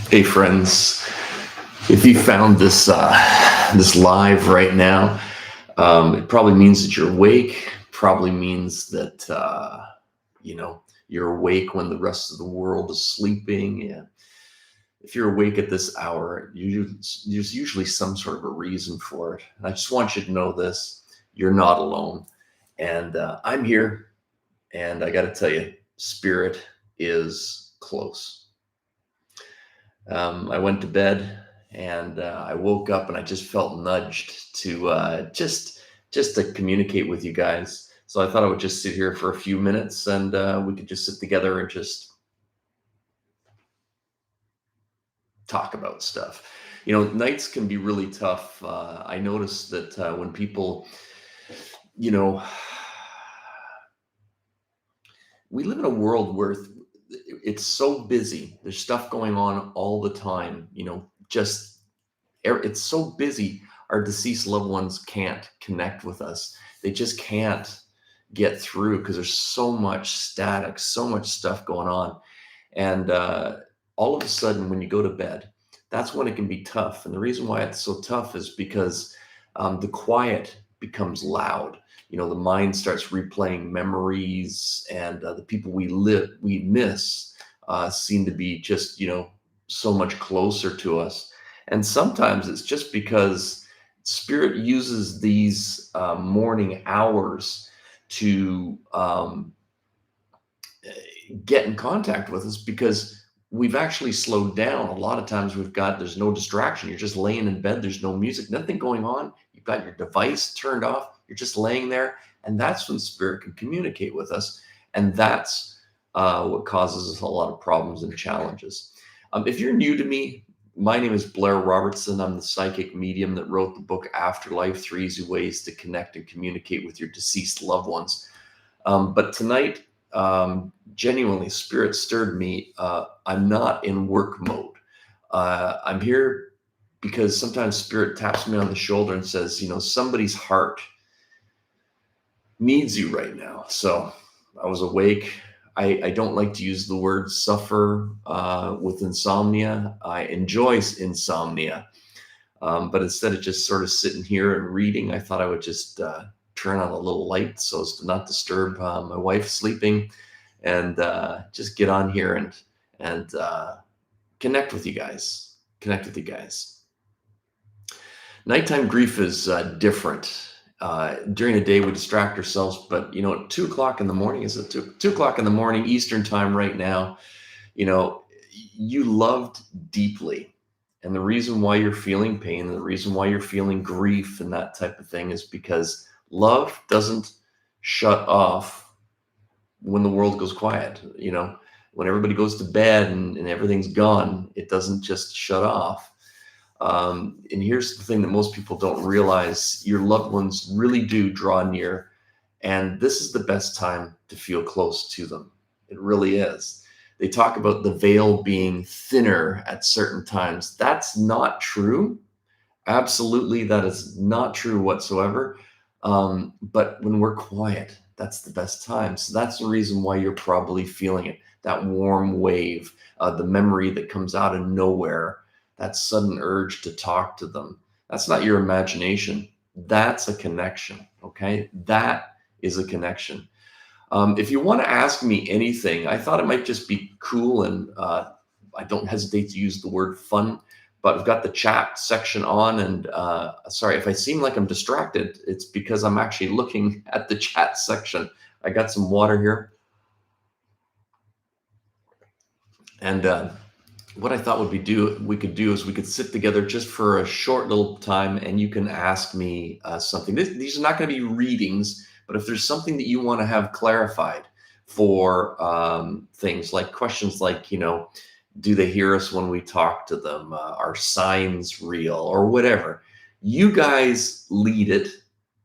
Hey friends, if you found this live right now, it probably means that you're awake. Probably means that you know you're awake when the rest of the world is sleeping. And if you're awake at this hour, there's usually some sort of a reason for it. And I just want you to know this: you're not alone. And I'm here, and I got to tell you, Spirit is close. I went to bed and I woke up and I just felt nudged to just to communicate with you guys. So I thought I would just sit here for a few minutes and we could just sit together and just talk about stuff. Nights can be really tough. I noticed that when people, you know, we live in a world where it's so busy. There's stuff going on all the time. Just it's so busy. Our deceased loved ones can't connect with us. They just can't get through because there's so much static, so much stuff going on. And all of a sudden, when you go to bed, that's when it can be tough. And the reason why it's so tough is because the quiet becomes loud. The mind starts replaying memories, and the people we miss seem to be just so much closer to us. And sometimes it's just because Spirit uses these morning hours to get in contact with us, because we've actually slowed down. A lot of times there's no distraction. You're just laying in bed. There's no music, nothing going on. You've got your device turned off. You're just laying there. And that's when Spirit can communicate with us. And that's what causes us a lot of problems and challenges. If you're new to me, my name is Blair Robertson. I'm the psychic medium that wrote the book Afterlife: 3 Easy Ways to Connect and Communicate with Your Deceased Loved Ones. But tonight, genuinely, Spirit stirred me. I'm not in work mode. I'm here because sometimes Spirit taps me on the shoulder and says, somebody's heart needs you right now. So I was awake. I don't like to use the word suffer with insomnia. I enjoy insomnia. But instead of just sort of sitting here and reading, I thought I would just turn on a little light so as to not disturb my wife sleeping, and just get on here and connect with you guys. Nighttime grief is different. During the day, we distract ourselves, but at 2 o'clock in the morning, is it 2 o'clock in the morning Eastern time right now? You loved deeply, and the reason why you're feeling pain, and the reason why you're feeling grief and that type of thing, is because love doesn't shut off when the world goes quiet. When everybody goes to bed and everything's gone, it doesn't just shut off. And here's the thing that most people don't realize: your loved ones really do draw near, and this is the best time to feel close to them. It really is. They talk about the veil being thinner at certain times. That's not true. Absolutely, that is not true whatsoever. But when we're quiet, that's the best time. So that's the reason why you're probably feeling it, that warm wave, the memory that comes out of nowhere, that sudden urge to talk to them. That's not your imagination. That's a connection, okay? That is a connection. If you want to ask me anything, I thought it might just be cool, and I don't hesitate to use the word fun, but I've got the chat section on, and sorry, if I seem like I'm distracted, it's because I'm actually looking at the chat section. I got some water here. And what I thought we could do is we could sit together just for a short little time, and you can ask me something. These are not going to be readings, but if there's something that you want to have clarified for things like questions like, do they hear us when we talk to them? Are signs real, or whatever? You guys lead it,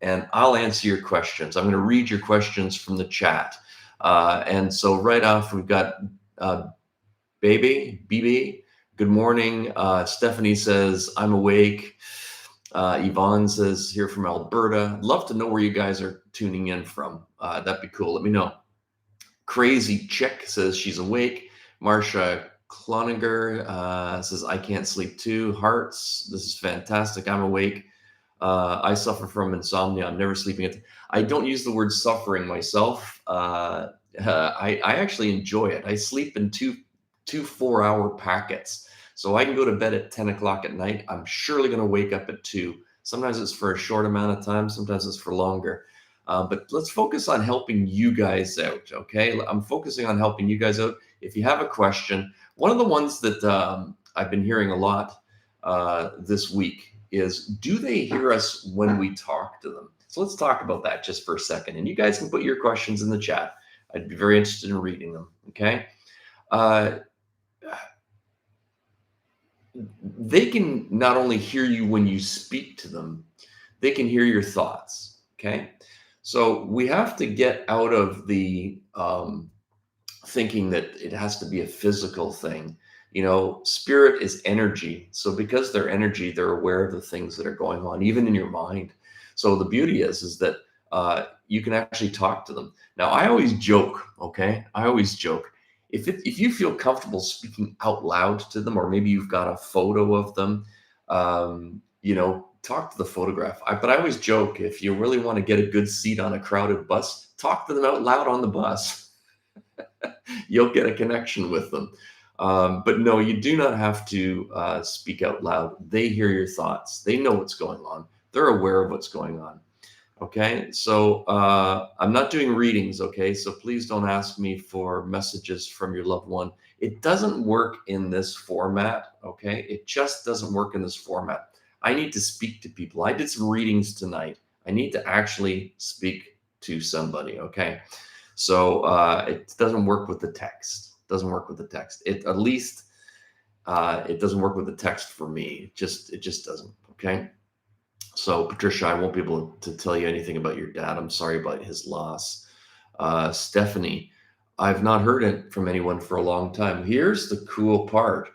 and I'll answer your questions. I'm going to read your questions from the chat. And so right off, we've got BB, good morning. Stephanie says, I'm awake. Yvonne says, here from Alberta. Love to know where you guys are tuning in from. That'd be cool. Let me know. Crazy Chick says she's awake. Marsha Cloninger says, I can't sleep too. Hearts, this is fantastic. I'm awake. I suffer from insomnia. I'm never sleeping I don't use the word suffering myself. I actually enjoy it. I sleep in two 4-hour packets. So I can go to bed at 10 o'clock at night. I'm surely going to wake up at 2. Sometimes it's for a short amount of time. Sometimes it's for longer. But let's focus on helping you guys out, okay? I'm focusing on helping you guys out. If you have a question, one of the ones that I've been hearing a lot this week is, do they hear us when we talk to them? So let's talk about that just for a second. And you guys can put your questions in the chat. I'd be very interested in reading them, okay? They can not only hear you when you speak to them, they can hear your thoughts, okay? So we have to get out of the thinking that it has to be a physical thing. You know, spirit is energy. So because they're energy, they're aware of the things that are going on, even in your mind. So the beauty is that you can actually talk to them. Now, I always joke, okay? I always joke. If you feel comfortable speaking out loud to them, or maybe you've got a photo of them, you know, talk to the photograph. But I always joke, if you really want to get a good seat on a crowded bus, talk to them out loud on the bus. You'll get a connection with them. But no, you do not have to speak out loud. They hear your thoughts. They know what's going on. They're aware of what's going on. Okay, so I'm not doing readings, okay? So please don't ask me for messages from your loved one. It doesn't work in this format, okay? It just doesn't work in this format. I need to speak to people. I did some readings tonight. I need to actually speak to somebody, okay? So it doesn't work with the text. It doesn't work with the text. It doesn't work with the text for me. It just doesn't, okay? So Patricia, I won't be able to tell you anything about your dad. I'm sorry about his loss. Stephanie, I've not heard it from anyone for a long time. Here's the cool part.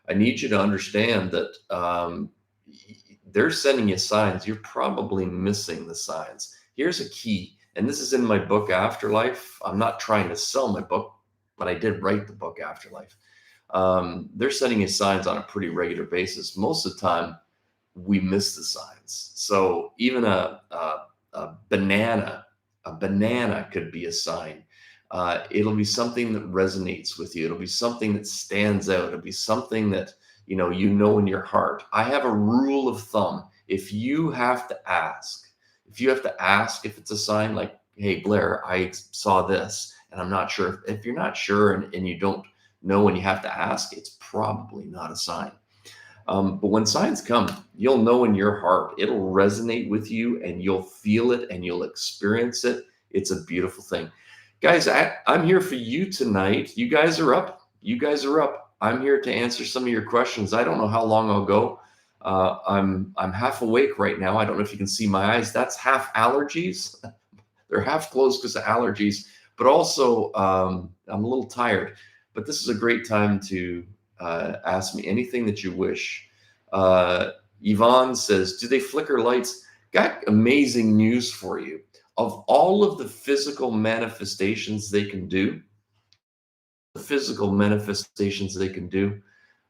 I need you to understand that they're sending you signs. You're probably missing the signs. Here's a key, and this is in my book, Afterlife. I'm not trying to sell my book, but I did write the book, Afterlife. They're sending you signs on a pretty regular basis. Most of the time, we miss the signs. So even a banana could be a sign. It'll be something that resonates with you. It'll be something that stands out. It'll be something that you know in your heart. I have a rule of thumb. If you have to ask if it's a sign, like, hey, Blair, I saw this and I'm not sure. If you're not sure and you don't know and you have to ask, it's probably not a sign. But when signs come, you'll know in your heart. It'll resonate with you and you'll feel it and you'll experience it. It's a beautiful thing. Guys, I'm here for you tonight. You guys are up. I'm here to answer some of your questions. I don't know how long I'll go. I'm half awake right now. I don't know if you can see my eyes. That's half allergies. They're half closed because of allergies, but also I'm a little tired. But this is a great time to ask me anything that you wish. Yvonne says, do they flicker lights? Got amazing news for you. Of all of the physical manifestations they can do,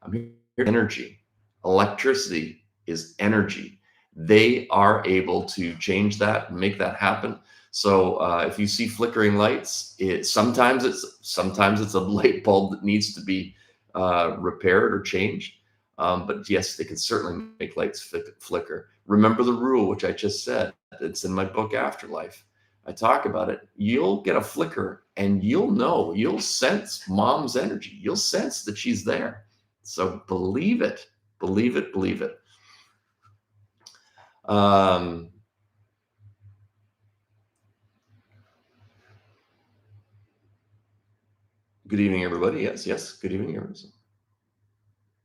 I'm here, energy. Electricity is energy. They are able to change that and make that happen. So if you see flickering lights, sometimes it's a light bulb that needs to be repaired or changed. But yes, they can certainly make lights flicker. Remember the rule, which I just said. It's in my book, Afterlife. I talk about it. You'll get a flicker and you'll sense mom's energy. You'll sense that she's there. So believe it. Believe it. Good evening, everybody. Yes. Good evening, everybody.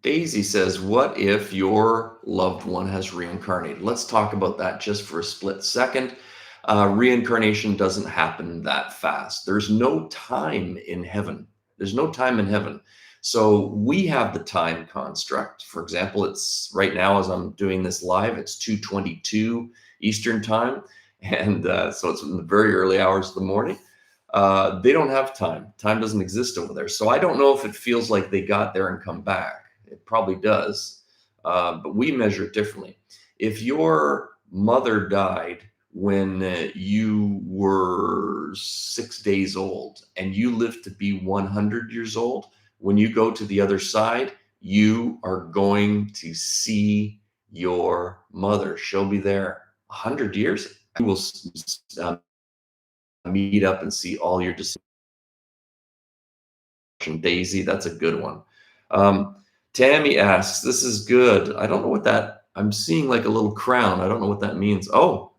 Daisy says, what if your loved one has reincarnated? Let's talk about that just for a split second. Reincarnation doesn't happen that fast. There's no time in heaven. So we have the time construct. For example, it's right now as I'm doing this live, it's 2:22 Eastern time. And so it's in the very early hours of the morning. They don't have time. Time doesn't exist over there. So I don't know if it feels like they got there and come back. It probably does, but we measure it differently. If your mother died when you were 6 days old and you lived to be 100 years old, when you go to the other side, you are going to see your mother. She'll be there 100 years. You will meet up and see all your deceased. Daisy, that's a good one. Tammy asks, this is good. I don't know what that, I'm seeing like a little crown. I don't know what that means. Oh,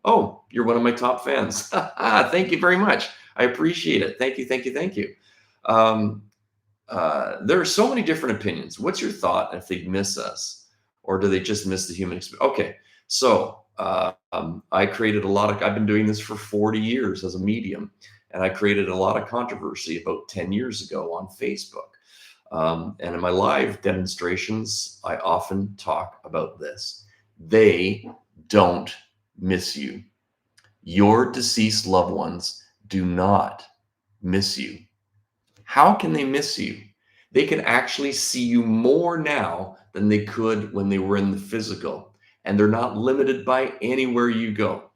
you're one of my top fans. Thank you very much. I appreciate it. Thank you, thank you, thank you. There are so many different opinions. What's your thought if they miss us, or do they just miss the human experience? Okay, so I created I've been doing this for 40 years as a medium, and I created a lot of controversy about 10 years ago on Facebook. And in my live demonstrations, I often talk about this. They don't miss you. Your deceased loved ones do not miss you. How can they miss you? They can actually see you more now than they could when they were in the physical, and they're not limited by anywhere you go.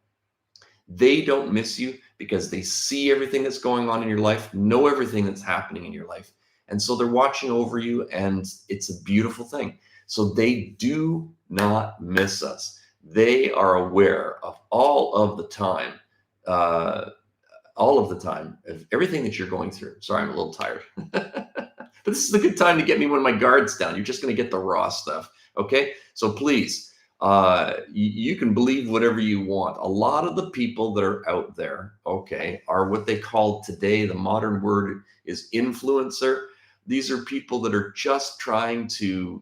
They don't miss you because they see everything that's going on in your life, know everything that's happening in your life. And so they're watching over you, and it's a beautiful thing. So they do not miss us. They are aware of all of the time of everything that you're going through. Sorry, I'm a little tired. But this is a good time to get me one of my guards down. You're just going to get the raw stuff. Okay. So please, you can believe whatever you want. A lot of the people that are out there, okay, are what they call today, the modern word is influencer. These are people that are just trying to,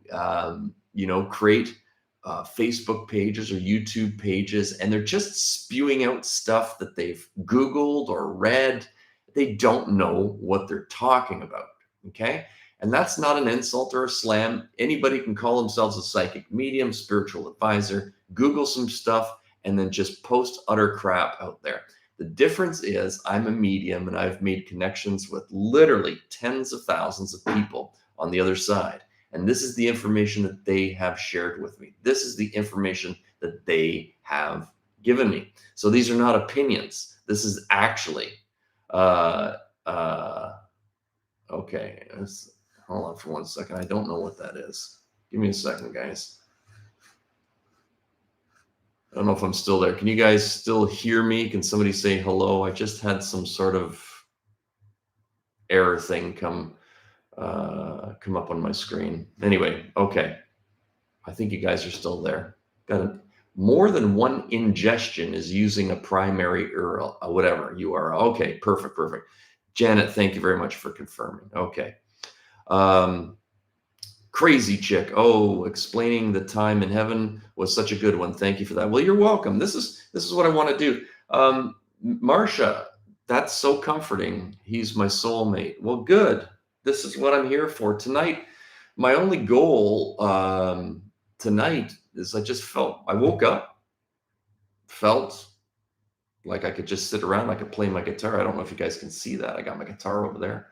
create Facebook pages or YouTube pages, and they're just spewing out stuff that they've Googled or read. They don't know what they're talking about. Okay. And that's not an insult or a slam. Anybody can call themselves a psychic medium, spiritual advisor, Google some stuff, and then just post utter crap out there. The difference is I'm a medium, and I've made connections with literally tens of thousands of people on the other side. And this is the information that they have shared with me. This is the information that they have given me. So these are not opinions. This is actually, okay. Hold on for 1 second. I don't know what that is. Give me a second, guys. I don't know if I'm still there. Can you guys still hear me? Can somebody say hello? I just had some sort of error thing come up on my screen. Anyway, okay. I think you guys are still there. Got it. More than one ingestion is using a primary URL, whatever URL. Okay, perfect. Janet, thank you very much for confirming. Okay. Crazy chick. Oh, explaining the time in heaven was such a good one. Thank you for that. Well, you're welcome. This is what I want to do. Marcia, that's so comforting. He's my soulmate. Well, good. This is what I'm here for tonight. My only goal tonight is I woke up, felt like I could just sit around. I could play my guitar. I don't know if you guys can see that. I got my guitar over there.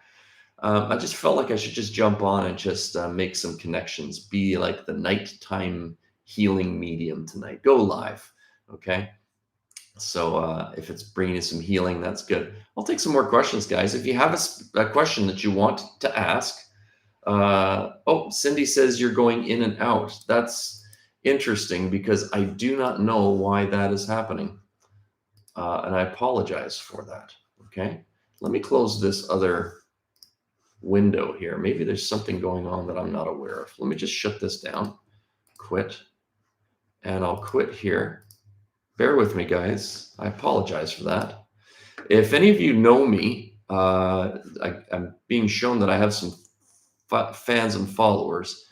I just felt like I should just jump on and just make some connections, be like the nighttime healing medium tonight. Go live. Okay. So if it's bringing you some healing, that's good. I'll take some more questions, guys. If you have a question that you want to ask. Cindy says you're going in and out. That's interesting because I do not know why that is happening. And I apologize for that. Okay. Let me close this other window here. Maybe there's something going on that I'm not aware of. Let me just shut this down, quit, and I'll quit here. Bear with me, guys. I apologize for that. If any of you know me, I'm being shown that I have some fans and followers.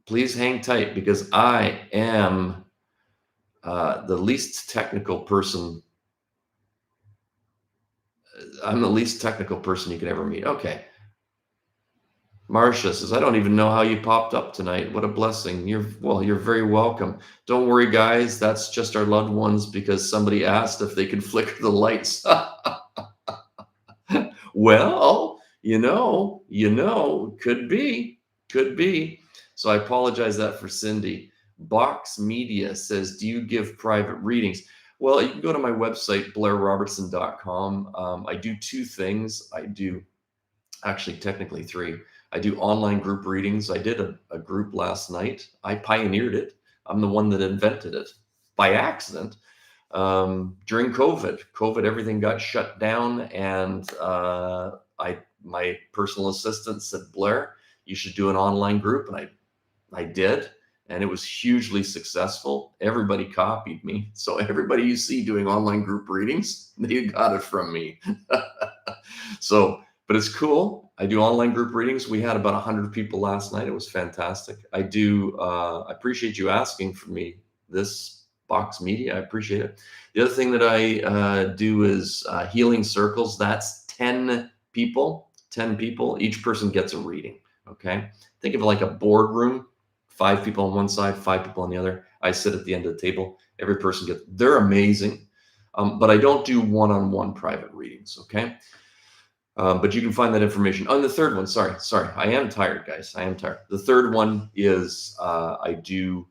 Please hang tight because I am the least technical person. I'm the least technical person you could ever meet. Okay. Marcia says, I don't even know how you popped up tonight. What a blessing. You're very welcome. Don't worry, guys. That's just our loved ones because somebody asked if they could flicker the lights. Well, could be, could be. So I apologize that for Cindy. Box Media says, do you give private readings? Well, you can go to my website, blairrobertson.com. I do two things. I do actually technically three. I do online group readings. I did a group last night. I pioneered it. I'm the one that invented it by accident. During COVID, everything got shut down, and my personal assistant said, Blair, you should do an online group, and I did, and it was hugely successful. Everybody copied me, so everybody you see doing online group readings, they got it from me. So, but it's cool. I do online group readings. We had about 100 people last night. It was fantastic. I appreciate you asking for me this Box Media. I appreciate it. The other thing that I do is healing circles. That's 10 people. 10 people. Each person gets a reading. Okay. Think of it like a boardroom. 5 people on one side, 5 people on the other. I sit at the end of the table. Every person gets. They're amazing, but I don't do one-on-one private readings. Okay. But you can find that information on the third one. Sorry. I am tired, guys. I am tired. The third one is I do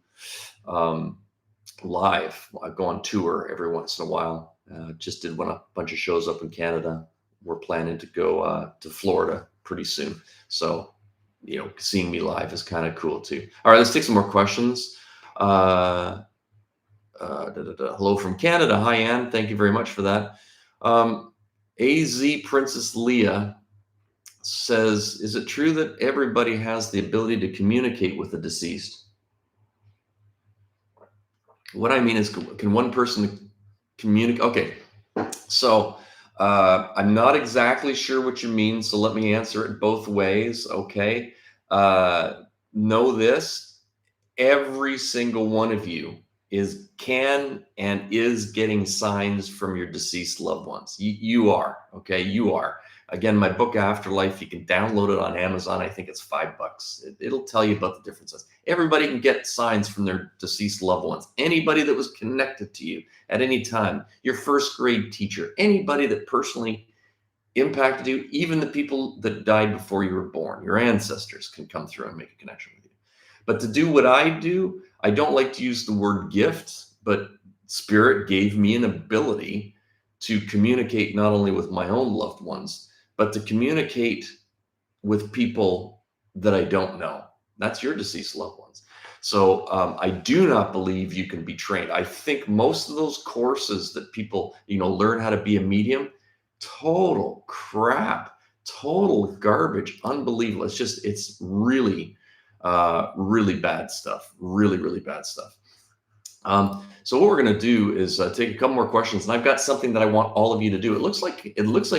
live. I go on tour every once in a while. Just did a bunch of shows up in Canada. We're planning to go to Florida pretty soon. So, seeing me live is kind of cool too. All right, let's take some more questions. Hello from Canada. Hi, Anne. Thank you very much for that. AZ Princess Leah says, is it true that everybody has the ability to communicate with the deceased? What I mean is, can one person communicate? Okay, so I'm not exactly sure what you mean, so let me answer it both ways, okay? Know this, every single one of you can and is getting signs from your deceased loved ones. You are, okay? You are. Again, my book Afterlife, you can download it on Amazon. I think it's $5. It'll tell you about the differences. Everybody can get signs from their deceased loved ones. Anybody that was connected to you at any time, your first grade teacher, anybody that personally impacted you, even the people that died before you were born, your ancestors can come through and make a connection with you. But to do what I do, I don't like to use the word gift, but Spirit gave me an ability to communicate not only with my own loved ones, but to communicate with people that I don't know. That's your deceased loved ones. So I do not believe you can be trained. I think most of those courses that people, learn how to be a medium, total crap, total garbage, unbelievable. It's really, really bad stuff. Really, really bad stuff. So what we're going to do is take a couple more questions, and I've got something that I want all of you to do. It looks like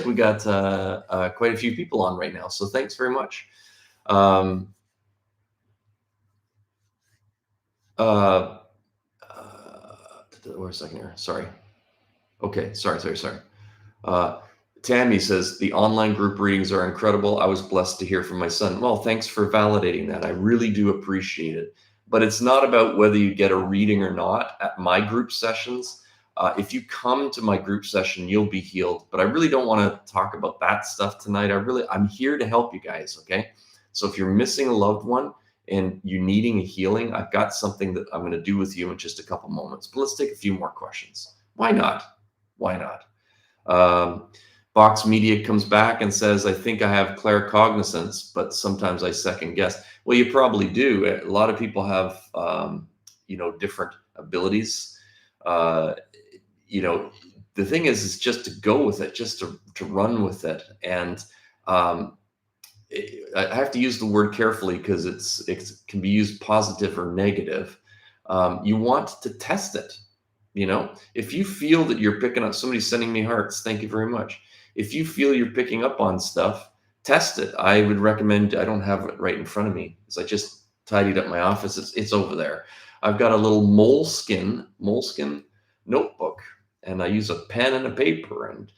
we got quite a few people on right now. So thanks very much. Wait a second here. Sorry. Okay. Sorry. Tammy says the online group readings are incredible. I was blessed to hear from my son. Well, thanks for validating that. I really do appreciate it. But it's not about whether you get a reading or not at my group sessions. If you come to my group session, you'll be healed. But I really don't want to talk about that stuff tonight. I'm here to help you guys, okay? So if you're missing a loved one and you're needing a healing, I've got something that I'm going to do with you in just a couple moments. But let's take a few more questions. Why not? Box Media comes back and says, I think I have claircognizance, but sometimes I second guess. Well, you probably do. A lot of people have, different abilities. The thing is just to go with it, just to run with it. And I have to use the word carefully because it can be used positive or negative. You want to test it. If you feel that you're picking up, somebody's sending me hearts. Thank you very much. If you feel you're picking up on stuff, test it. I would recommend, I don't have it right in front of me because I just tidied up my office. It's over there. I've got a little moleskin notebook, and I use a pen and a paper. And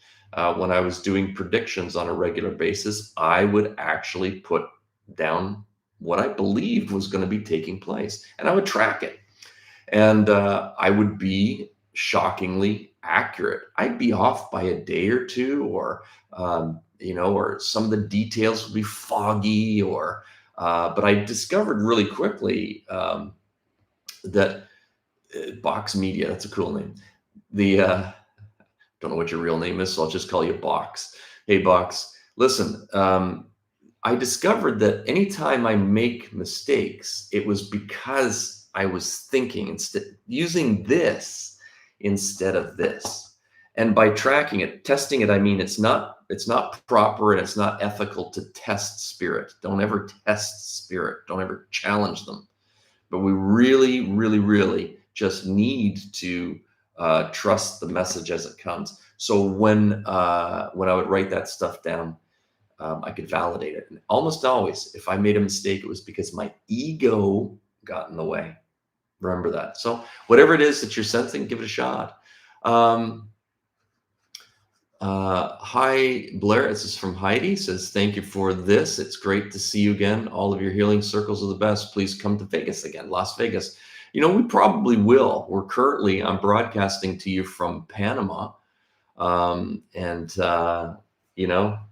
when I was doing predictions on a regular basis, I would actually put down what I believed was going to be taking place, and I would track it. And I would be shockingly accurate. I'd be off by a day or two, or or some of the details would be foggy, but I discovered really quickly that Box Media, that's a cool name. The don't know what your real name is, so I'll just call you Box. Hey, Box, listen, I discovered that anytime I make mistakes, it was because I was thinking instead using this instead of this. And by tracking it, testing it, I mean it's not proper and it's not ethical to test spirit. Don't ever test spirit. Don't ever challenge them. But we really, really, really just need to trust the message as it comes. So when I would write that stuff down, I could validate it. And almost always, if I made a mistake, it was because my ego got in the way. Remember that. So whatever it is that you're sensing, give it a shot. Hi, Blair. This is from Heidi. Says, thank you for this. It's great to see you again. All of your healing circles are the best. Please come to Vegas again, Las Vegas. We probably will. I'm broadcasting to you from Panama. And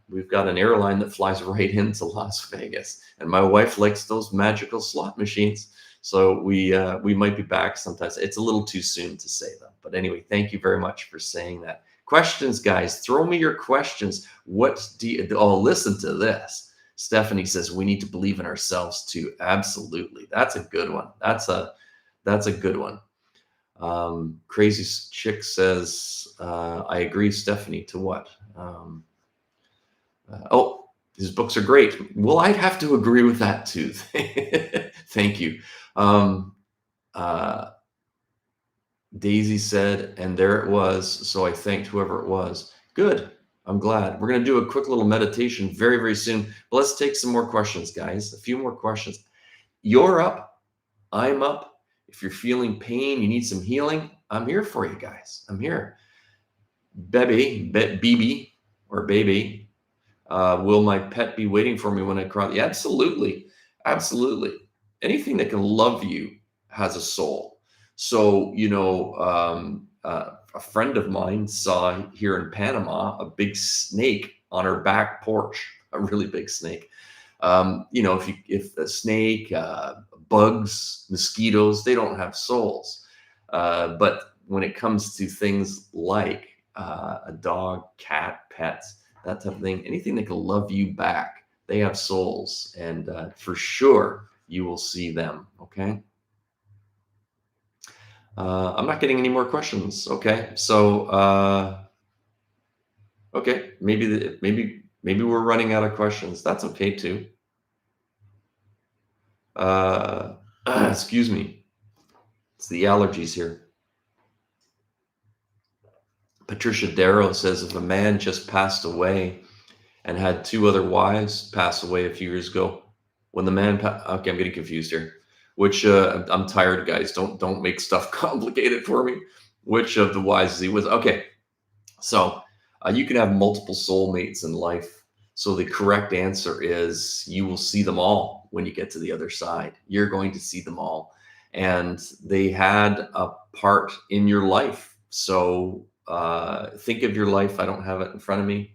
we've got an airline that flies right into Las Vegas. And my wife likes those magical slot machines. So we might be back sometimes. It's a little too soon to say them. But anyway, thank you very much for saying that. Questions, guys, throw me your questions. Listen to this. Stephanie says we need to believe in ourselves too. Absolutely. That's a good one. That's a good one. Crazy Chick says, I agree, Stephanie, to what? His books are great. Well, I'd have to agree with that too. Thank you. Daisy said, and there it was. So I thanked whoever it was. Good. I'm glad. We're going to do a quick little meditation very, very soon. But let's take some more questions, guys. A few more questions. You're up. I'm up. If you're feeling pain, you need some healing, I'm here for you guys. I'm here. BB, or baby, will my pet be waiting for me when I cry? Yeah, absolutely. Absolutely. Anything that can love you has a soul. So, a friend of mine saw here in Panama a big snake on her back porch, a really big snake. If a snake, bugs, mosquitoes, they don't have souls. But when it comes to things like a dog, cat, pets, that type of thing, anything that can love you back, they have souls. And for sure, you will see them. Okay. I'm not getting any more questions. Okay. So, okay. Maybe we're running out of questions. That's okay too. Excuse me. It's the allergies here. Patricia Darrow says, if a man just passed away and had two other wives pass away a few years ago, when the man okay, I'm getting confused here. Which I'm tired, guys. Don't make stuff complicated for me. Which of the wives is he with? Okay, so you can have multiple soulmates in life. So the correct answer is you will see them all when you get to the other side. You're going to see them all, and they had a part in your life. So think of your life. I don't have it in front of me.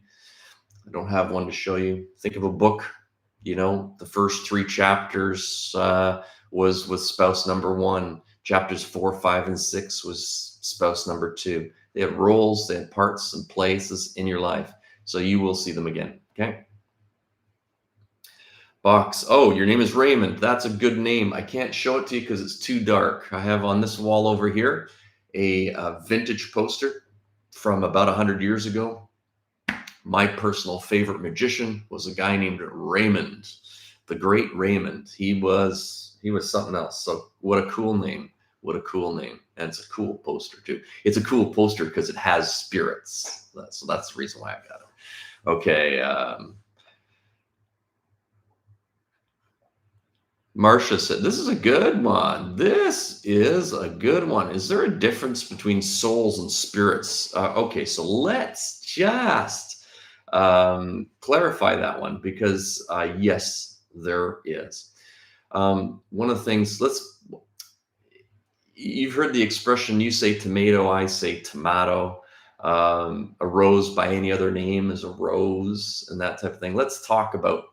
I don't have one to show you. Think of a book. The first 3 chapters was with spouse number 1. Chapters 4, 5, and 6 was spouse number 2. They have roles, they have parts and places in your life. So you will see them again. Okay. Box. Oh, your name is Raymond. That's a good name. I can't show it to you because it's too dark. I have on this wall over here a vintage poster from about 100 years ago. My personal favorite magician was a guy named Raymond, the great Raymond. He was something else. So what a cool name. What a cool name. And it's a cool poster too. It's a cool poster because it has spirits. So that's the reason why I got it. Okay. Marcia said, this is a good one. This is a good one. Is there a difference between souls and spirits? Okay, so let's just clarify that one because yes, there is. One of the things, you've heard the expression, you say tomato, I say tomato. A rose by any other name is a rose, and that type of thing. Let's talk about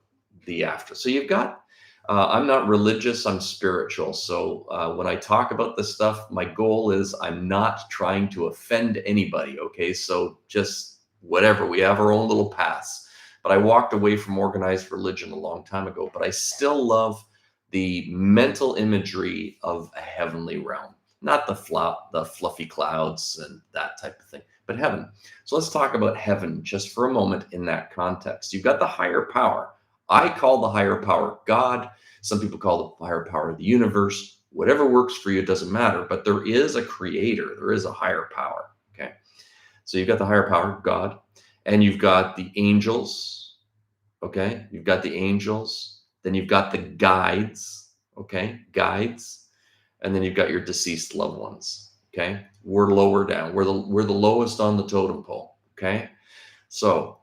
the after. So you've got, I'm not religious, I'm spiritual. So when I talk about this stuff, my goal is I'm not trying to offend anybody. Okay. So just whatever, we have our own little paths. But I walked away from organized religion a long time ago, but I still love the mental imagery of a heavenly realm, not the fluffy clouds and that type of thing, but heaven. So let's talk about heaven just for a moment in that context. You've got the higher power. I call the higher power God. Some people call the higher power the universe. Whatever works for you, it doesn't matter. But there is a creator. There is a higher power. Okay. So you've got the higher power, God, and you've got the angels. Okay. You've got the angels. Then you've got the guides. Okay. Guides. And then you've got your deceased loved ones. Okay. We're lower down. We're the lowest on the totem pole. Okay. So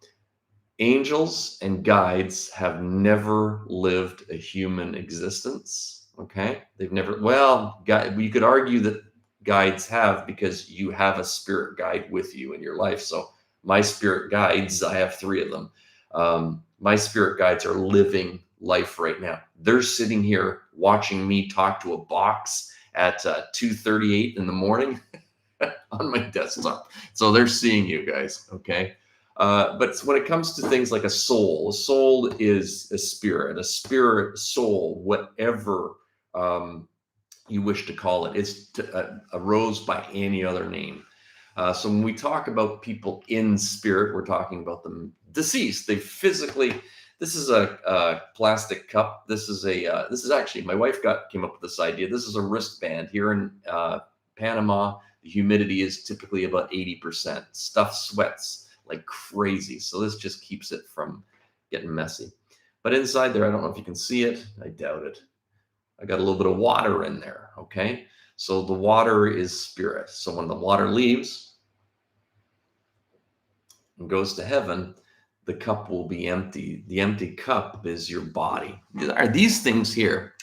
angels and guides have never lived a human existence. Okay. They've never, well, you could argue that guides have, because you have a spirit guide with you in your life. So my spirit guides, I have 3 of them. My spirit guides are living life right now. They're sitting here watching me talk to a box at 2:38 in the morning on my desktop. So they're seeing you guys. Okay. But when it comes to things like a soul is a spirit, soul, whatever you wish to call it. It's a rose by any other name. So when we talk about people in spirit, we're talking about them deceased. They physically. This is a plastic cup. This is actually, my wife came up with this idea. This is a wristband. Here in Panama, the humidity is typically about 80%. Stuff sweats like crazy. So this just keeps it from getting messy. But inside there, I don't know if you can see it. I doubt it. I got a little bit of water in there. Okay. So the water is spirit. So when the water leaves and goes to heaven, the cup will be empty. The empty cup is your body. These things here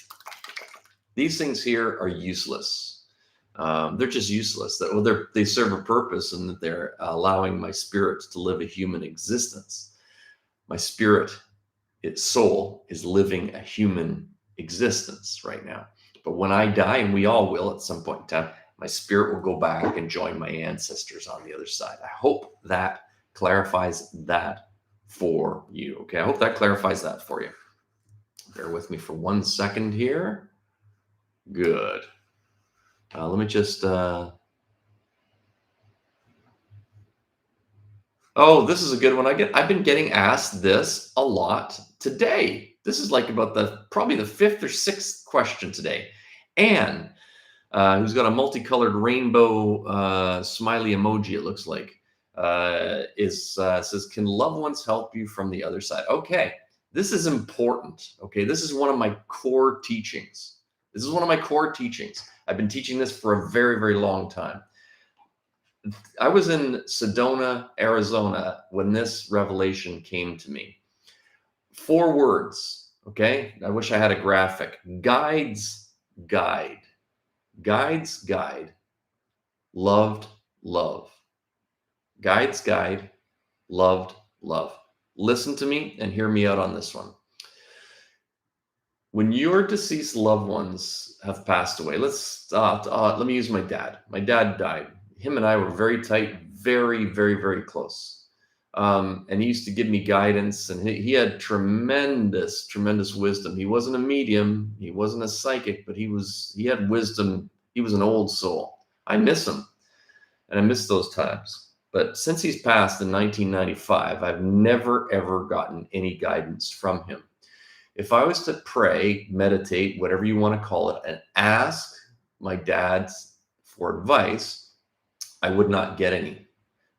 are useless. They're just useless. They serve a purpose, and that they're allowing my spirit to live a human existence. My spirit, its soul, is living a human existence right now. But when I die, and we all will at some point in time, my spirit will go back and join my ancestors on the other side. I hope that clarifies that for you. Okay, I hope that clarifies that for you. Bear with me for 1 second here. Good. Let me just. Oh, this is a good one. I've been getting asked this a lot today. This is like about probably the 5th or 6th question today. Anne, who's got a multicolored rainbow smiley emoji, it looks like, says, can loved ones help you from the other side? Okay, this is important. Okay, this is one of my core teachings. I've been teaching this for a very, very long time. I was in Sedona, Arizona, when this revelation came to me. 4 words. Okay, I wish I had a graphic. Guides, guide. Guides, guide. Loved, love. Guides, guide. Loved, love. Listen to me and hear me out on this one. When your deceased loved ones have passed away, let me use my dad. My dad died. Him and I were very tight, very, very, very close. And he used to give me guidance, and he had tremendous, tremendous wisdom. He wasn't a medium, he wasn't a psychic, but he had wisdom. He was an old soul. I miss him, and I miss those times. But since he's passed in 1995, I've never, ever gotten any guidance from him. If I was to pray, meditate, whatever you want to call it, and ask my dad for advice, I would not get any,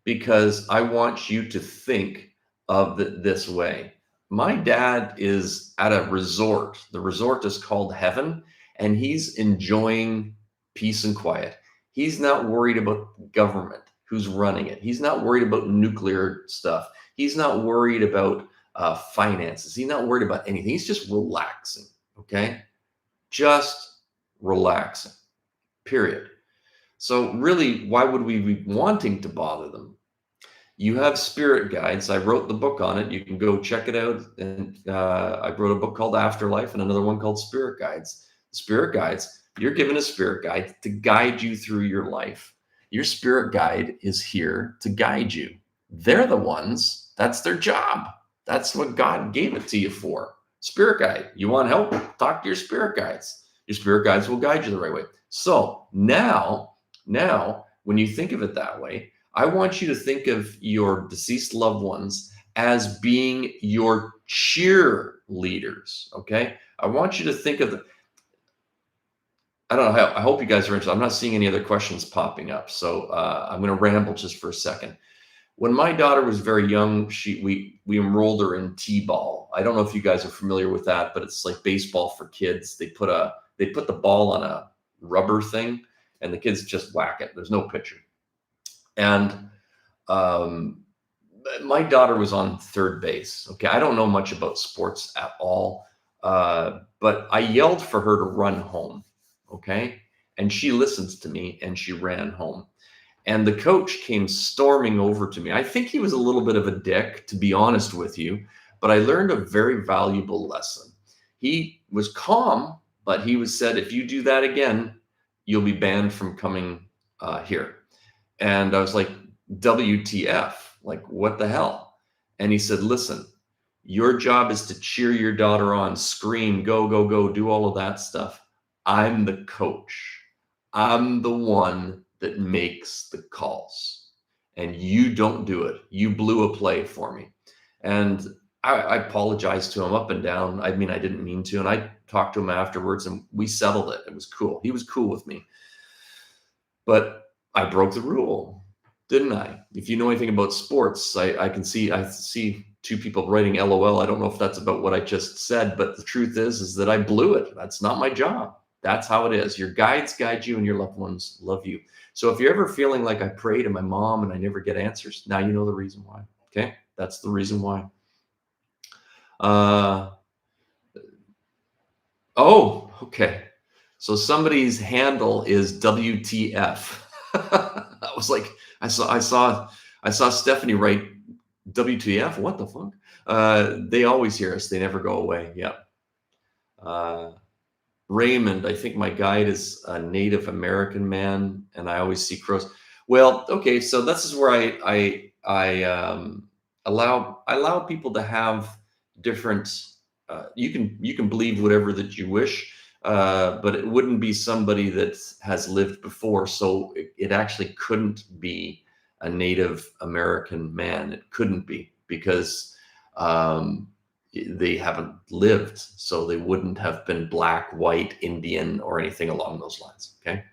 because I want you to think of it this way. My dad is at a resort. The resort is called heaven, and he's enjoying peace and quiet. He's not worried about government, who's running it. He's not worried about nuclear stuff. He's not worried about finances. He's not worried about anything. He's just relaxing. Okay. Just relaxing, period. So really, why would we be wanting to bother them? You have spirit guides. I wrote the book on it. You can go check it out. And I wrote a book called Afterlife and another one called Spirit Guides. Spirit guides, you're given a spirit guide to guide you through your life. Your spirit guide is here to guide you. They're the ones, that's their job. That's what God gave it to you for. Spirit guide. You want help? Talk to your spirit guides. Your spirit guides will guide you the right way. So now, when you think of it that way, I want you to think of your deceased loved ones as being your cheerleaders. Okay. I want you to think of I don't know. I hope you guys are interested. I'm not seeing any other questions popping up. So I'm going to ramble just for a second. When my daughter was very young, we enrolled her in T-ball. I don't know if you guys are familiar with that, but it's like baseball for kids. They put the ball on a rubber thing, and the kids just whack it. There's no pitcher. And my daughter was on third base. Okay, I don't know much about sports at all, but I yelled for her to run home. Okay, and she listens to me, and she ran home. And the coach came storming over to me. I think he was a little bit of a dick, to be honest with you, but I learned a very valuable lesson. He was calm, but he said, if you do that again, you'll be banned from coming here. And I was like, WTF? Like, what the hell? And he said, listen, your job is to cheer your daughter on, scream, go, go, go, do all of that stuff. I'm the coach. I'm the one that makes the calls, and you don't do it. You blew a play for me. And I apologized to him up and down. I mean, I didn't mean to. And I talked to him afterwards, and we settled it. It was cool. He was cool with me. But I broke the rule, didn't I? If you know anything about sports, I see two people writing LOL. I don't know if that's about what I just said, but the truth is that I blew it. That's not my job. That's how it is. Your guides guide you, and your loved ones love you. So if you're ever feeling like I pray to my mom and I never get answers, now you know the reason why. Okay, that's the reason why. Oh, okay. So somebody's handle is WTF. I was like, I saw Stephanie write WTF. What the fuck? They always hear us. They never go away. Yeah. Raymond, I think my guide is a Native American man, and I always see crows. Well, okay, so this is where I allow people to have different. You can believe whatever that you wish, but it wouldn't be somebody that has lived before. So it actually couldn't be a Native American man. It couldn't be because. They haven't lived, so they wouldn't have been black, white, Indian, or anything along those lines. Okay.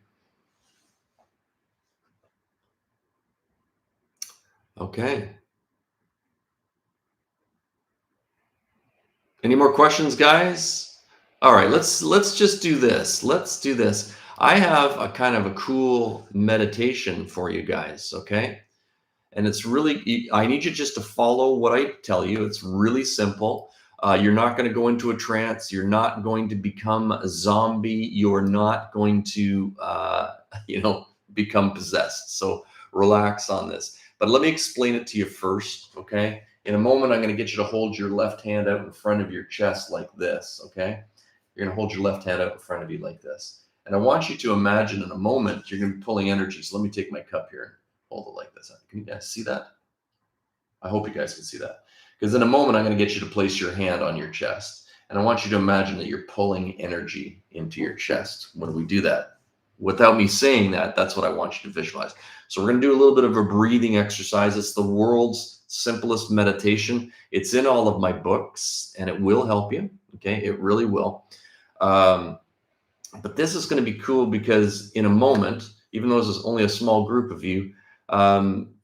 Okay. Any more questions, guys? All right, let's just do this. Let's do this. I have a kind of a cool meditation for you guys, okay? And it's really, I need you just to follow what I tell you. It's really simple. You're not going to go into a trance. You're not going to become a zombie. You're not going to, become possessed. So relax on this. But let me explain it to you first, okay? In a moment, I'm going to get you to hold your left hand out in front of your chest like this, okay? You're going to hold your left hand out in front of you like this. And I want you to imagine in a moment, you're going to be pulling energy. So let me take my cup here and hold it like this. Can you guys see that? I hope you guys can see that. Because in a moment, I'm going to get you to place your hand on your chest. And I want you to imagine that you're pulling energy into your chest when we do that. Without me saying that, that's what I want you to visualize. So we're going to do a little bit of a breathing exercise. It's the world's simplest meditation. It's in all of my books, and it will help you. Okay, it really will. But this is going to be cool because in a moment, even though this is only a small group of you,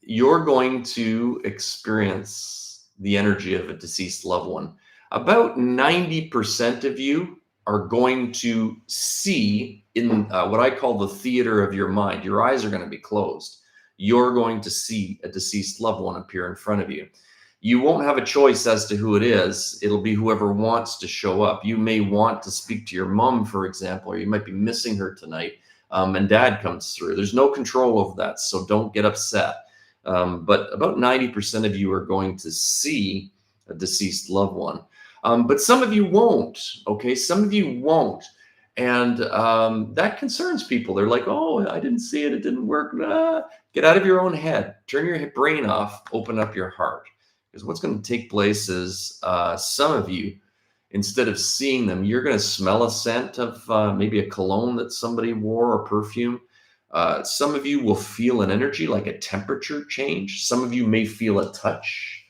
you're going to experience the energy of a deceased loved one. About 90% of you are going to see in what I call the theater of your mind. Your eyes are going to be closed. You're going to see a deceased loved one appear in front of you. You won't have a choice as to who it is. It'll be whoever wants to show up. You may want to speak to your mom, for example, or you might be missing her tonight, and dad comes through. There's no control over that, so don't get upset. But about 90% of you are going to see a deceased loved one. But some of you won't, okay? Some of you won't. And that concerns people. They're like, oh, I didn't see it. It didn't work. Get out of your own head. Turn your brain off. Open up your heart. Because what's going to take place is some of you, instead of seeing them, you're going to smell a scent of maybe a cologne that somebody wore or perfume. Some of you will feel an energy like a temperature change. Some of you may feel a touch.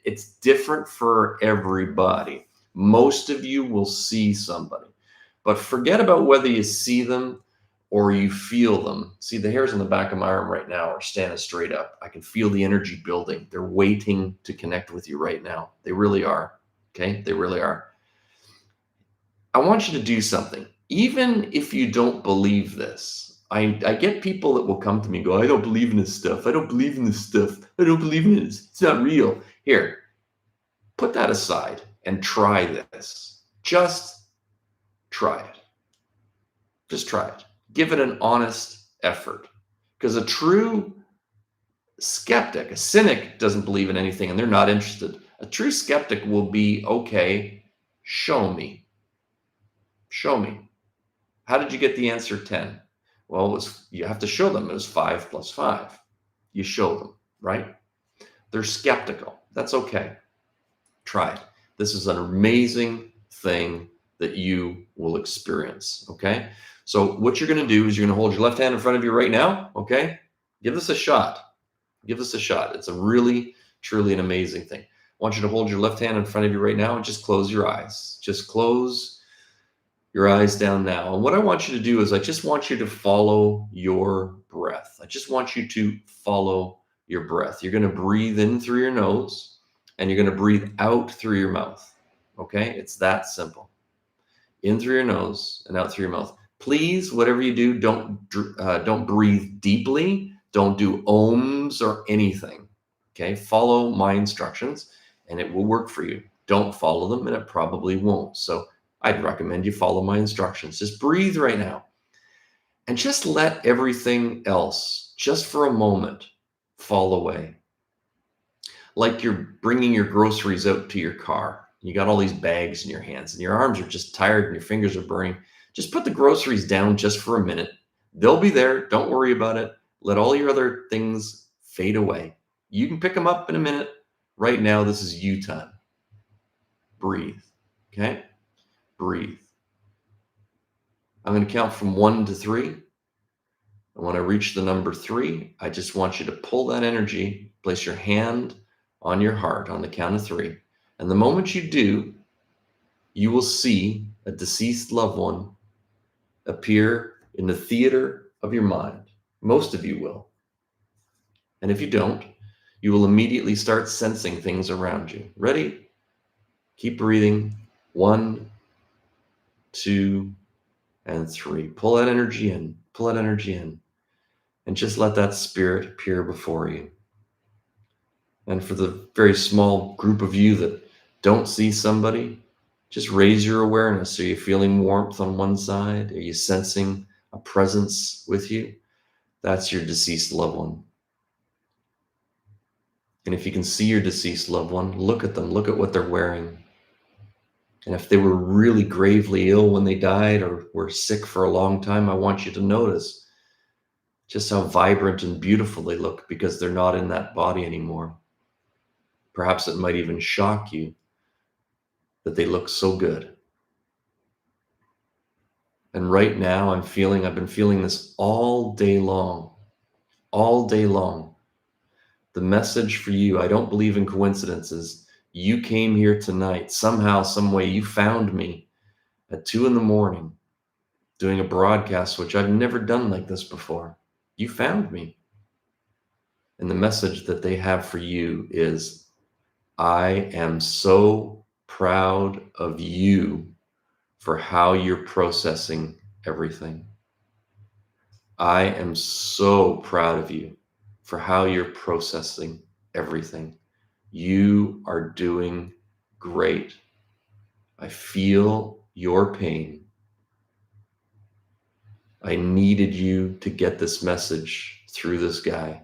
It's different for everybody. Most of you will see somebody, but forget about whether you see them or you feel them. See, the hairs on the back of my arm right now are standing straight up. I can feel the energy building. They're waiting to connect with you right now. They really are. Okay, they really are. I want you to do something. Even if you don't believe this, I get people that will come to me and go, I don't believe in this stuff. I don't believe in this stuff. I don't believe in it. It's not real. Here, put that aside and try this. Just try it. Just try it. Give it an honest effort. Because a true skeptic, a cynic, doesn't believe in anything and they're not interested. A true skeptic will be, okay, show me. Show me. How did you get the answer 10? Well, you have to show them it was 5 plus 5. You show them, right? They're skeptical. That's okay. Try it. This is an amazing thing that you will experience, okay? So what you're going to do is you're going to hold your left hand in front of you right now, okay? Give this a shot. Give this a shot. It's a really, truly an amazing thing. I want you to hold your left hand in front of you right now and just close your eyes. Just close your eyes down now. And what I want you to do is I just want you to follow your breath. I just want you to follow your breath. You're going to breathe in through your nose and you're going to breathe out through your mouth. Okay? It's that simple. In through your nose and out through your mouth. Please, whatever you do, don't breathe deeply. Don't do ohms or anything. Okay? Follow my instructions and it will work for you. Don't follow them and it probably won't. So I'd recommend you follow my instructions. Just breathe right now and just let everything else, just for a moment, fall away. Like you're bringing your groceries out to your car. You got all these bags in your hands and your arms are just tired and your fingers are burning. Just put the groceries down just for a minute. They'll be there. Don't worry about it. Let all your other things fade away. You can pick them up in a minute. Right now, this is you time. Breathe. Okay? Breathe. I'm going to count from 1 to 3. And when I reach the number 3, I just want you to pull that energy, place your hand on your heart on the count of 3. And the moment you do, you will see a deceased loved one appear in the theater of your mind. Most of you will. And if you don't, you will immediately start sensing things around you. Ready? Keep breathing. 1, 2, and 3. Pull that energy in. Pull that energy in. And just let that spirit appear before you. And for the very small group of you that don't see somebody, just raise your awareness. Are you feeling warmth on one side? Are you sensing a presence with you? That's your deceased loved one. And if you can see your deceased loved one, look at them. Look at what they're wearing. And if they were really gravely ill when they died or were sick for a long time, I want you to notice just how vibrant and beautiful they look because they're not in that body anymore. Perhaps it might even shock you that they look so good. And right now I've been feeling this all day long. All day long. The message for you, I don't believe in coincidences. You came here tonight. Somehow, some way, you found me at 2 a.m. doing a broadcast, which I've never done like this before. You found me. And the message that they have for you is, I am so proud of you for how you're processing everything. I am so proud of you for how you're processing everything. You are doing great. I feel your pain. I needed you to get this message through this guy.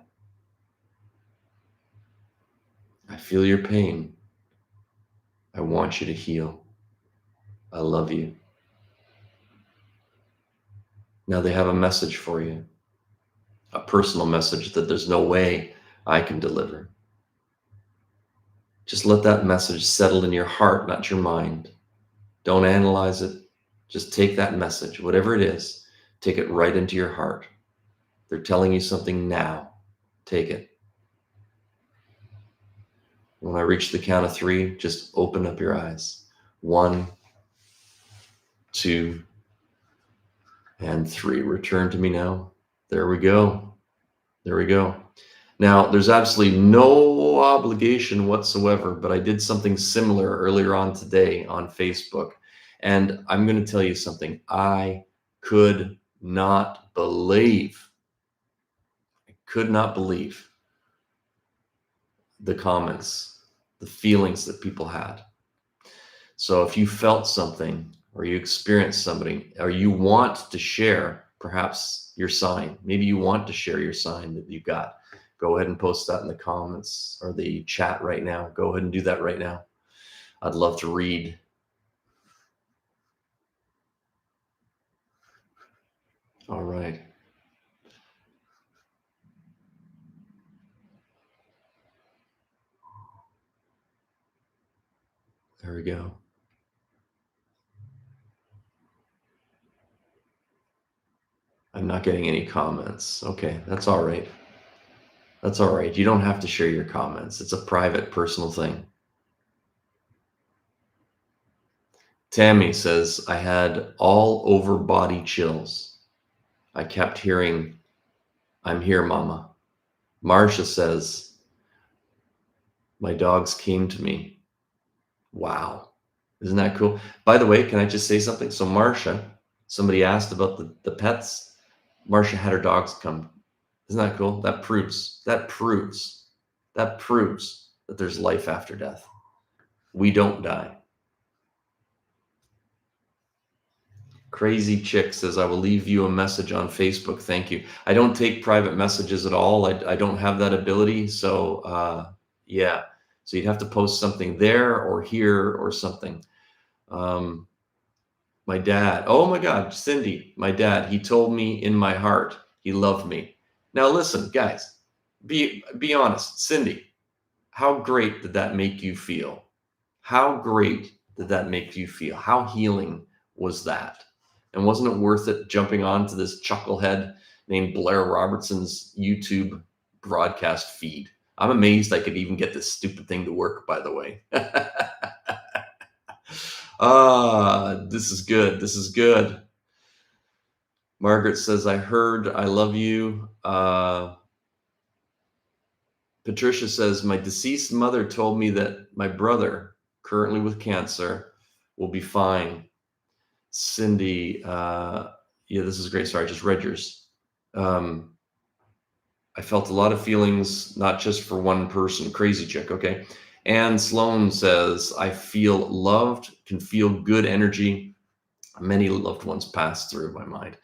I feel your pain. I want you to heal. I love you. Now they have a message for you, a personal message that there's no way I can deliver. Just let that message settle in your heart, not your mind. Don't analyze it. Just take that message, whatever it is, take it right into your heart. They're telling you something now. Take it. When I reach the count of 3, just open up your eyes. 1, 2, and 3. Return to me now. There we go. There we go. Now, there's absolutely no obligation whatsoever, but I did something similar earlier on today on Facebook. And I'm going to tell you something. I could not believe the comments, the feelings that people had. So if you felt something or you experienced something or you want to share perhaps your sign, maybe you want to share your sign that you got, go ahead and post that in the comments or the chat right now. Go ahead and do that right now. I'd love to read. All right. There we go. I'm not getting any comments. Okay, that's all right. That's all right. You don't have to share your comments. It's a private, personal thing. Tammy says, I had all over body chills. I kept hearing, I'm here, Mama. Marcia says, my dogs came to me. Wow. Isn't that cool? By the way, can I just say something? So Marcia, somebody asked about the pets. Marcia had her dogs come. Isn't that cool? That proves that there's life after death. We don't die. Crazy Chick says, I will leave you a message on Facebook. Thank you. I don't take private messages at all. I don't have that ability. So yeah. So you'd have to post something there or here or something. My dad, oh my God, Cindy, my dad, he told me in my heart, he loved me. Now listen, guys, be honest. Cindy, how great did that make you feel? How great did that make you feel? How healing was that? And wasn't it worth it jumping onto this chucklehead named Blair Robertson's YouTube broadcast feed? I'm amazed I could even get this stupid thing to work, by the way. This is good. This is good. Margaret says, I heard, I love you. Patricia says, my deceased mother told me that my brother, currently with cancer, will be fine. Cindy, yeah, this is great. Sorry, I just read yours. I felt a lot of feelings, not just for one person. Crazy Chick, okay. Anne Sloan says, I feel loved, can feel good energy. Many loved ones pass through my mind.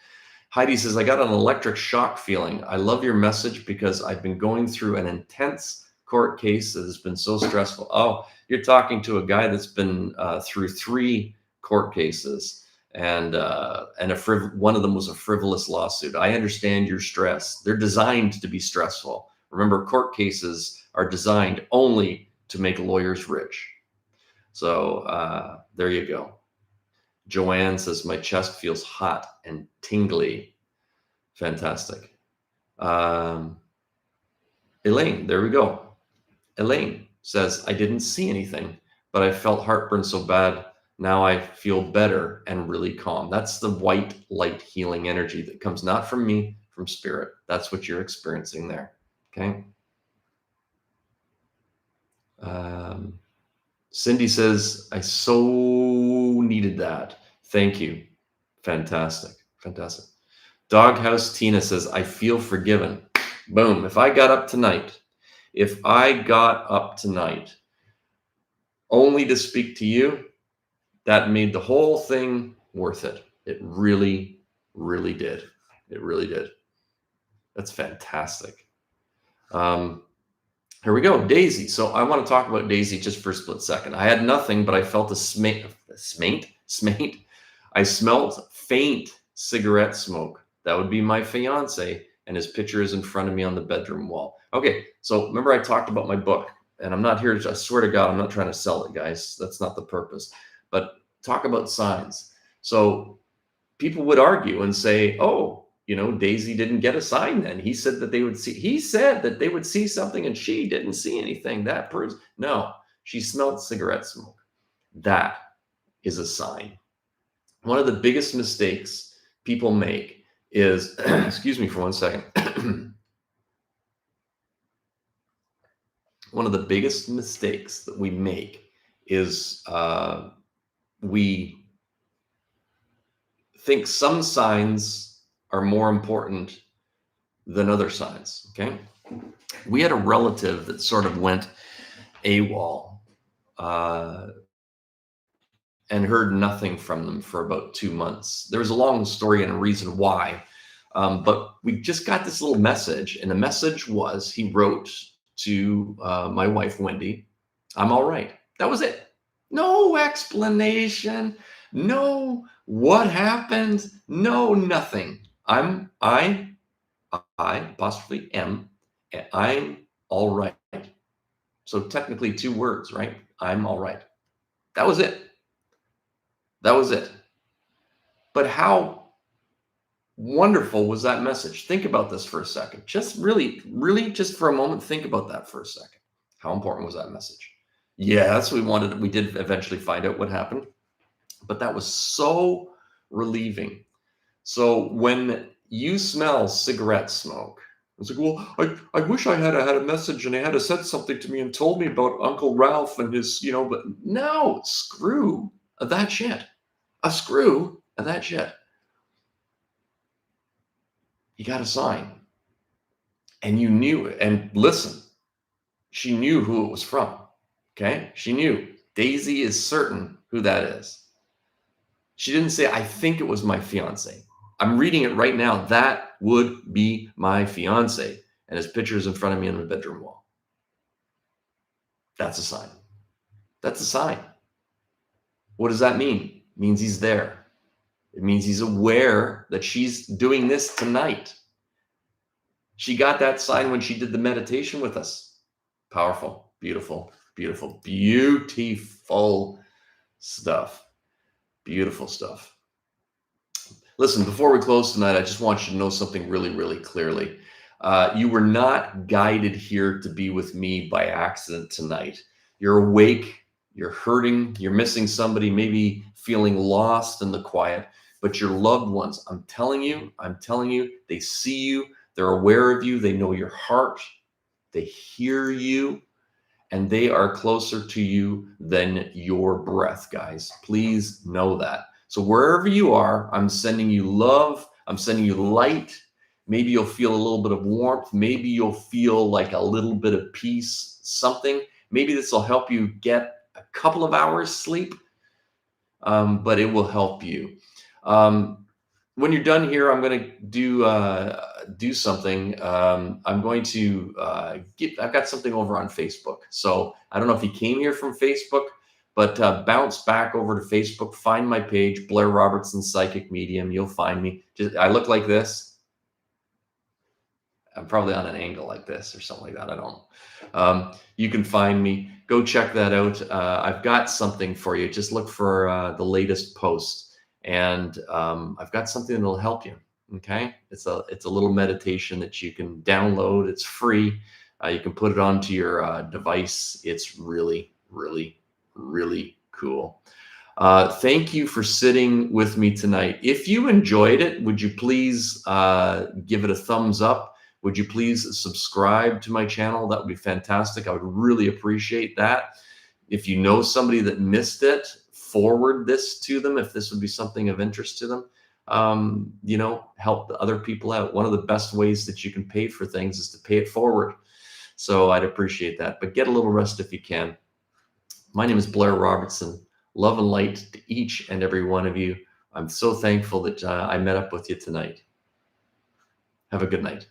Heidi says, I got an electric shock feeling. I love your message because I've been going through an intense court case that has been so stressful. Oh, you're talking to a guy that's been through 3 court cases, and one of them was a frivolous lawsuit. I understand your stress. They're designed to be stressful. Remember, court cases are designed only to make lawyers rich. So there you go. Joanne says, my chest feels hot and tingly. Fantastic. Elaine, there we go. Elaine says, I didn't see anything, but I felt heartburn so bad. Now I feel better and really calm. That's the white light healing energy that comes not from me, from spirit. That's what you're experiencing there. Okay. Cindy says, I so needed that. Thank you. Fantastic. Fantastic. Doghouse Tina says, I feel forgiven. Boom. If I got up tonight only to speak to you, that made the whole thing worth it. It really, really did. It really did. That's fantastic. Here we go. Daisy. So I want to talk about Daisy just for a split second. I had nothing, but I felt a smaint. I smelled faint cigarette smoke. That would be my fiance, and his picture is in front of me on the bedroom wall. Okay, so remember I talked about my book, and I'm not here to, I swear to God, I'm not trying to sell it, guys. That's not the purpose. But talk about signs. So people would argue and say, oh, Daisy didn't get a sign then. He said that he said that they would see something and she didn't see anything. That proves, no, she smelled cigarette smoke. That is a sign. One of the biggest mistakes people make is, excuse me for 1 second. One of the biggest mistakes that we make is we think some signs are more important than other signs. Okay. We had a relative that sort of went AWOL and heard nothing from them for about 2 months. There was a long story and a reason why. But we just got this little message, and the message was, he wrote to my wife, Wendy, I'm all right. That was it. No explanation. No, what happened? No, nothing. I apostrophe M, I'm all right. So technically 2 words, right? I'm all right. That was it. That was it. But how wonderful was that message? Think about this for a second. Just really, just for a moment, think about that for a second. How important was that message? Yes, we did eventually find out what happened, but that was so relieving. So when you smell cigarette smoke, it's like, well, I wish I had a message and I had said something to me and told me about Uncle Ralph and his, but no, screw that shit. A screw of that shit. You got a sign. And you knew it. And listen, she knew who it was from. Okay? She knew. Daisy is certain who that is. She didn't say, I think it was my fiance. I'm reading it right now. That would be my fiance. And his picture is in front of me on the bedroom wall. That's a sign. That's a sign. What does that mean? It means he's there. It means he's aware that she's doing this tonight. She got that sign when she did the meditation with us. Powerful, beautiful, beautiful, beautiful stuff. Beautiful stuff. Listen, before we close tonight, I just want you to know something really, really clearly. You were not guided here to be with me by accident tonight. You're awake, you're hurting, you're missing somebody, maybe feeling lost in the quiet, but your loved ones, I'm telling you, they see you, they're aware of you, they know your heart, they hear you, and they are closer to you than your breath, guys. Please know that. So wherever you are, I'm sending you love, I'm sending you light. Maybe you'll feel a little bit of warmth. Maybe you'll feel like a little bit of peace, something. Maybe this will help you get a couple of hours sleep, but it will help you. When you're done here, I'm going to do something. I'm going to I've got something over on Facebook. So I don't know if you came here from Facebook, but bounce back over to Facebook, find my page, Blair Robertson, Psychic Medium. You'll find me. I look like this. I'm probably on an angle like this or something like that. I don't know. You can find me. Go check that out. I've got something for you. Just look for the latest post, and I've got something that'll help you. Okay, it's a little meditation that you can download. It's free. You can put it onto your device. It's really, really, really cool. Thank you for sitting with me tonight. If you enjoyed it, would you please give it a thumbs up? Would you please subscribe to my channel? That would be fantastic. I would really appreciate that. If you know somebody that missed it, forward this to them if this would be something of interest to them. Help other people out. One of the best ways that you can pay for things is to pay it forward. So I'd appreciate that. But get a little rest if you can. My name is Blair Robertson. Love and light to each and every one of you. I'm so thankful that I met up with you tonight. Have a good night.